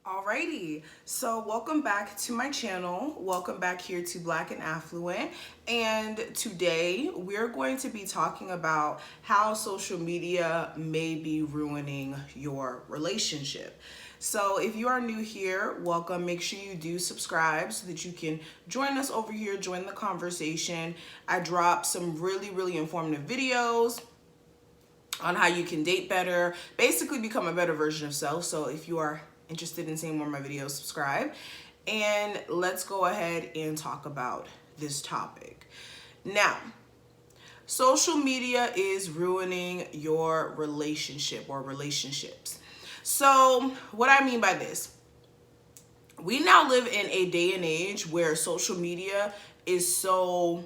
Alrighty, so welcome back to my channel. Welcome back here to Black and Affluent. And today we're going to be talking about how social media may be ruining your relationship. So if you are new here, welcome. Make sure you do subscribe so that you can join us over here, join the conversation. I drop some really informative videos on how you can date better, basically become a better version of self. So if you are interested in seeing more of my videos, subscribe. And let's go ahead and talk about this topic. Now, social media is ruining your relationship or relationships. So what I mean by this, we now live in a day and age where social media is so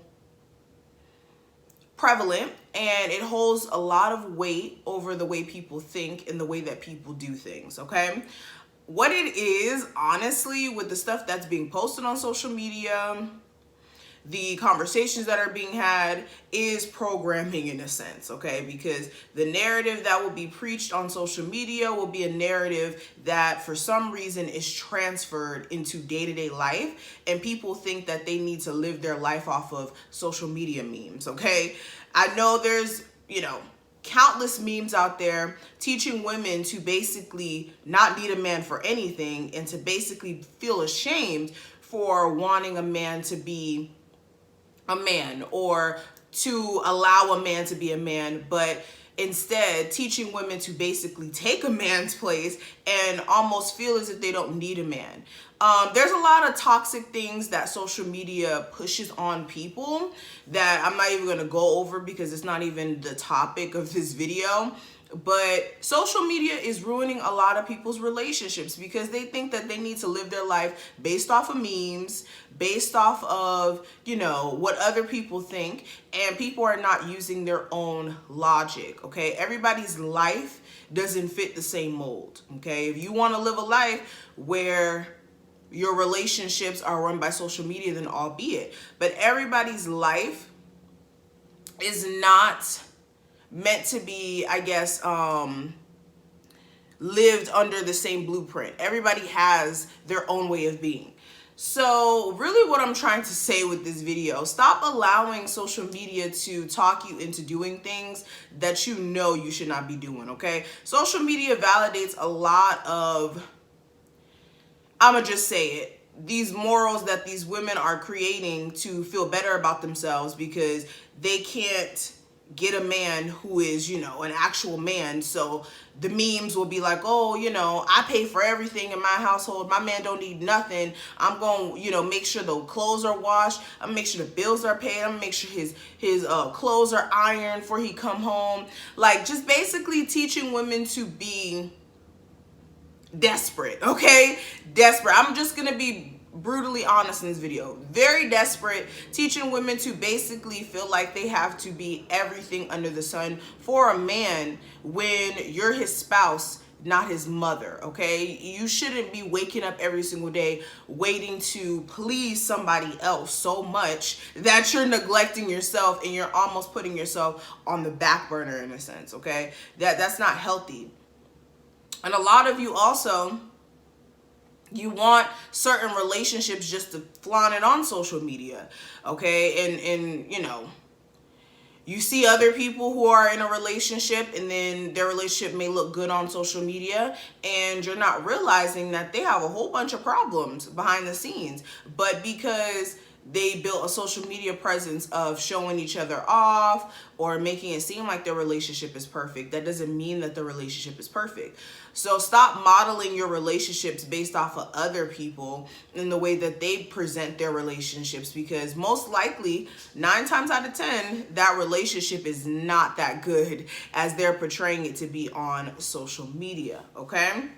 prevalent and it holds a lot of weight over the way people think and the way that people do things, okay? What it is, honestly, with the stuff that's being posted on social media, the conversations that are being had is programming in a sense, okay? Because the narrative that will be preached on social media will be a narrative that for some reason is transferred into day-to-day life, and people think that they need to live their life off of social media memes, okay? I know there's, countless memes out there teaching women to basically not need a man for anything and to basically feel ashamed for wanting a man to be a man or to allow a man to be a man, but instead teaching women to basically take a man's place and almost feel as if they don't need a man. There's a lot of toxic things that social media pushes on people that I'm not even going to go over because it's not even the topic of this video. But social media is ruining a lot of people's relationships because they think that they need to live their life based off of memes, based off of, what other people think, and people are not using their own logic, okay? Everybody's life doesn't fit the same mold, okay? If you want to live a life where your relationships are run by social media, then albeit. But everybody's life is not meant to be, I guess, lived under the same blueprint. Everybody has their own way of being. So really what I'm trying to say with this video, stop allowing social media to talk you into doing things that you know you should not be doing, okay? Social media validates a lot of, I'ma just say it, these morals that these women are creating to feel better about themselves because they can't get a man who is, an actual man. So the memes will be like, oh, I pay for everything in my household. My man don't need nothing. I'm going to, make sure the clothes are washed. I'm going to make sure the bills are paid. I'm going to make sure his clothes are ironed before he come home. Like, just basically teaching women to be desperate, okay? Desperate. I'm just going to be brutally honest in this video. Very desperate, teaching women to basically feel like they have to be everything under the sun for a man when you're his spouse, not his mother, okay? You shouldn't be waking up every single day waiting to please somebody else so much that you're neglecting yourself and you're almost putting yourself on the back burner in a sense, okay? That's not healthy. And a lot of you also, you want certain relationships just to flaunt it on social media, okay? And you see other people who are in a relationship and then their relationship may look good on social media and you're not realizing that they have a whole bunch of problems behind the scenes. But because they built a social media presence of showing each other off or making it seem like their relationship is perfect, that doesn't mean that the relationship is perfect. So stop modeling your relationships based off of other people in the way that they present their relationships, because most likely 9 times out of 10 that relationship is not that good as they're portraying it to be on social media, okay?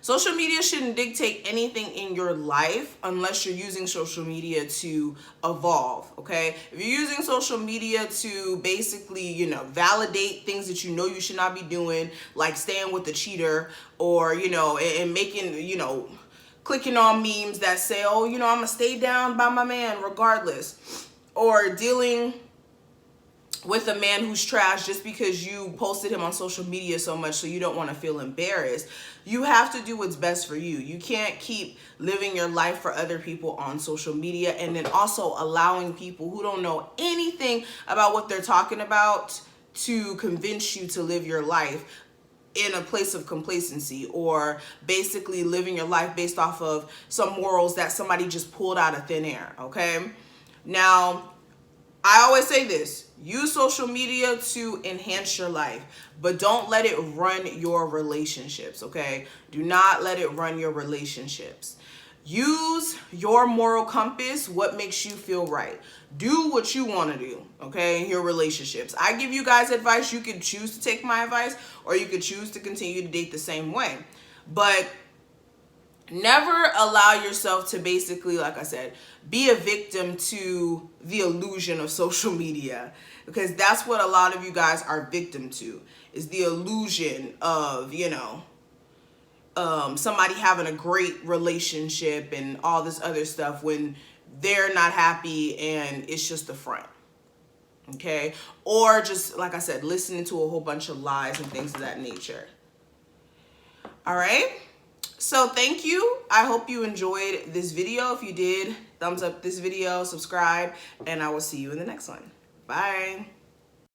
Social media shouldn't dictate anything in your life unless you're using social media to evolve, okay? If you're using social media to basically, validate things that you know you should not be doing, like staying with the cheater or, and making, clicking on memes that say, oh, I'm gonna stay down by my man regardless, or dealing with a man who's trash just because you posted him on social media so much so you don't want to feel embarrassed. You have to do what's best for you. You can't keep living your life for other people on social media and then also allowing people who don't know anything about what they're talking about to convince you to live your life in a place of complacency, or basically living your life based off of some morals that somebody just pulled out of thin air, okay? Now, I always say this: use social media to enhance your life, but don't let it run your relationships, okay? Do not let it run your relationships. Use your moral compass, what makes you feel right. Do what you want to do, okay, in your relationships. I give you guys advice. You can choose to take my advice, or you could choose to continue to date the same way. But never allow yourself to basically, like I said, be a victim to the illusion of social media, because that's what a lot of you guys are victim to, is the illusion of, you know, somebody having a great relationship and all this other stuff when they're not happy and it's just a front. Okay? Or just, like I said, listening to a whole bunch of lies and things of that nature. All right? So thank you. I hope you enjoyed this video. If you did, thumbs up this video, subscribe, and I will see you in the next one. Bye.